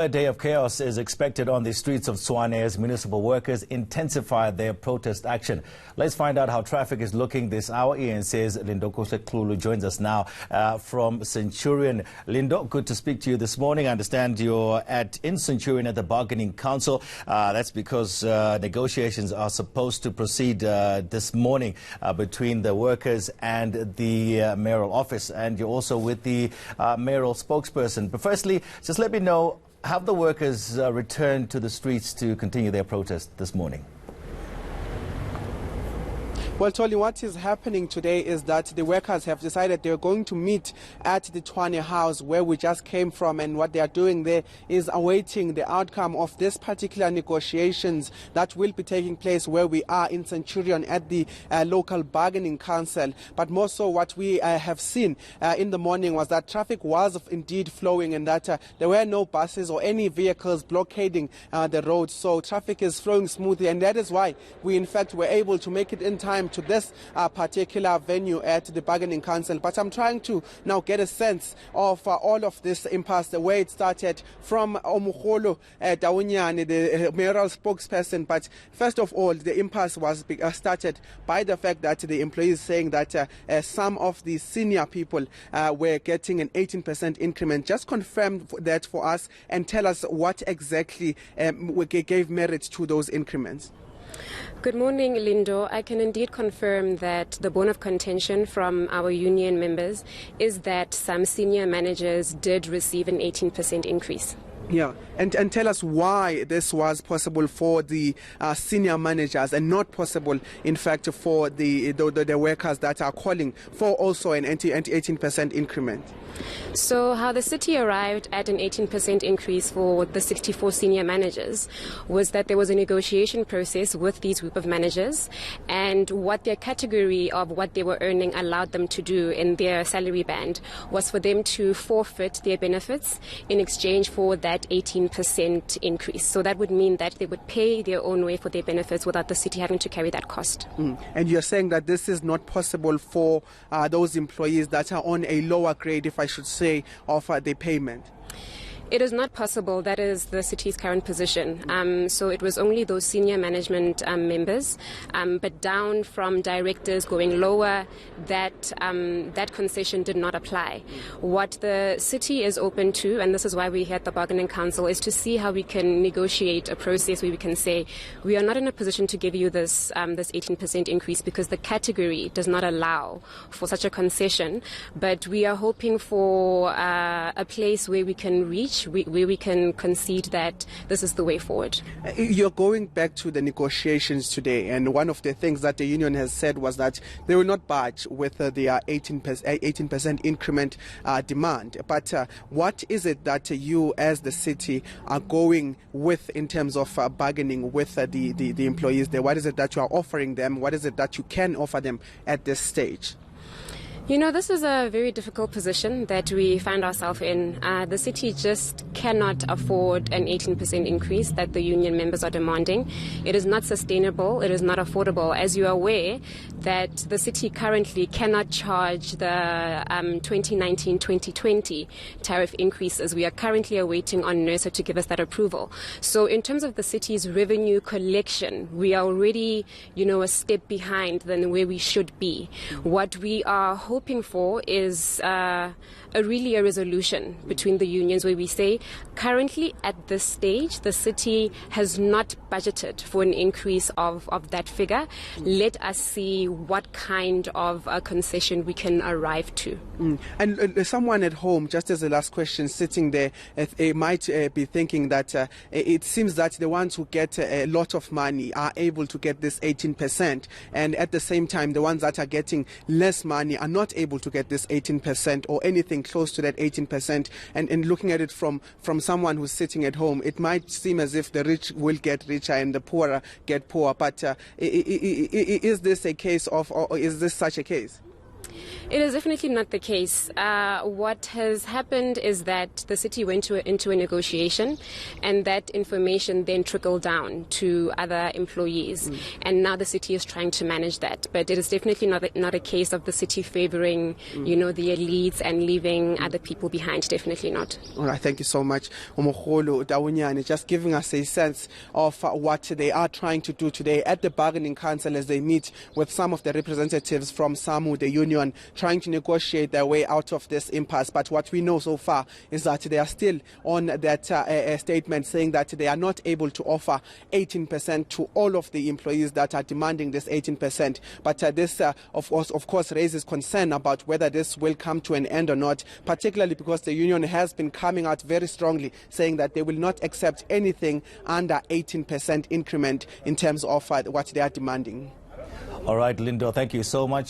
A day of chaos is expected on the streets of Tshwane as municipal workers intensify their protest action. Let's find out how traffic is looking this hour. Ian says Lindo Kohle joins us now from Centurion. Lindo, good to speak to you this morning. I understand you're in Centurion at the Bargaining Council. That's because negotiations are supposed to proceed this morning between the workers and the mayoral office. And you're also with the mayoral spokesperson. But firstly, just let me know, have the workers returned to the streets to continue their protest this morning? Well, Tolly, what is happening today is that the workers have decided they're going to meet at the Tshwane House where we just came from, and what they are doing there is awaiting the outcome of this particular negotiations that will be taking place where we are in Centurion at the local bargaining council. But more so what we have seen in the morning was that traffic was indeed flowing and that there were no buses or any vehicles blockading the road. So traffic is flowing smoothly, and that is why we in fact were able to make it in time to this particular venue at the bargaining council. But I'm trying to now get a sense of all of this impasse, the way it started from Omugolo Dawinyane, the mayoral spokesperson. But first of all, the impasse was started by the fact that the employees saying that some of the senior people were getting an 18% increment. Just confirm that for us and tell us what exactly gave merit to those increments. Good morning, Lindo. I can indeed confirm that the bone of contention from our union members is that some senior managers did receive an 18% increase. Yeah, and tell us why this was possible for the senior managers and not possible, in fact, for the workers that are calling for also an 18% increment. So how the city arrived at an 18% increase for the 64 senior managers was that there was a negotiation process with these group of managers, and what their category of what they were earning allowed them to do in their salary band was for them to forfeit their benefits in exchange for that 18% increase. So that would mean that they would pay their own way for their benefits without the city having to carry that cost. And you're saying that this is not possible for those employees that are on a lower grade, if I should say, of the payment? It is not possible. That is the city's current position. So it was only those senior management members, but down from directors going lower, that concession did not apply. What the city is open to, and this is why we're here at the Bargaining Council, is to see how we can negotiate a process where we can say, we are not in a position to give you this 18% increase because the category does not allow for such a concession, but we are hoping for a place where we can reach, where we can concede that this is the way forward. You're going back to the negotiations today, and one of the things that the union has said was that they will not budge with their 18% increment demand. But what is it that you as the city are going with in terms of bargaining with the employees there? What is it that you are offering them? What is it that you can offer them at this stage? You know, this is a very difficult position that we find ourselves in. The city just cannot afford an 18% increase that the union members are demanding. It is not sustainable. It is not affordable. As you are aware, that the city currently cannot charge the 2019-2020 tariff increases. We are currently awaiting on NERSA to give us that approval. So in terms of the city's revenue collection, we are already, a step behind than where we should be. What we are hoping for is really a resolution between the unions where we say currently at this stage the city has not budgeted for an increase of that figure. Let us see what kind of a concession we can arrive to. And someone at home, just as the last question, sitting there, might be thinking that it seems that the ones who get a lot of money are able to get this 18%, and at the same time the ones that are getting less money are not able to get this 18% or anything close to that 18%. And looking at it from someone who's sitting at home, it might seem as if the rich will get richer and the poorer get poorer. But is this a case of, or is this such a case? It is definitely not the case. What has happened is that the city went into a negotiation, and that information then trickled down to other employees. And now the city is trying to manage that. But it is definitely not a case of the city favoring, the elites and leaving other people behind. Definitely not. All right, thank you so much, Umogolo Dawunyane, just giving us a sense of what they are trying to do today at the bargaining council as they meet with some of the representatives from SAMU, the union, trying to negotiate their way out of this impasse. But what we know so far is that they are still on that statement saying that they are not able to offer 18% to all of the employees that are demanding this 18%. But this, of course, raises concern about whether this will come to an end or not, particularly because the union has been coming out very strongly saying that they will not accept anything under 18% increment in terms of what they are demanding. All right, Lindo, thank you so much.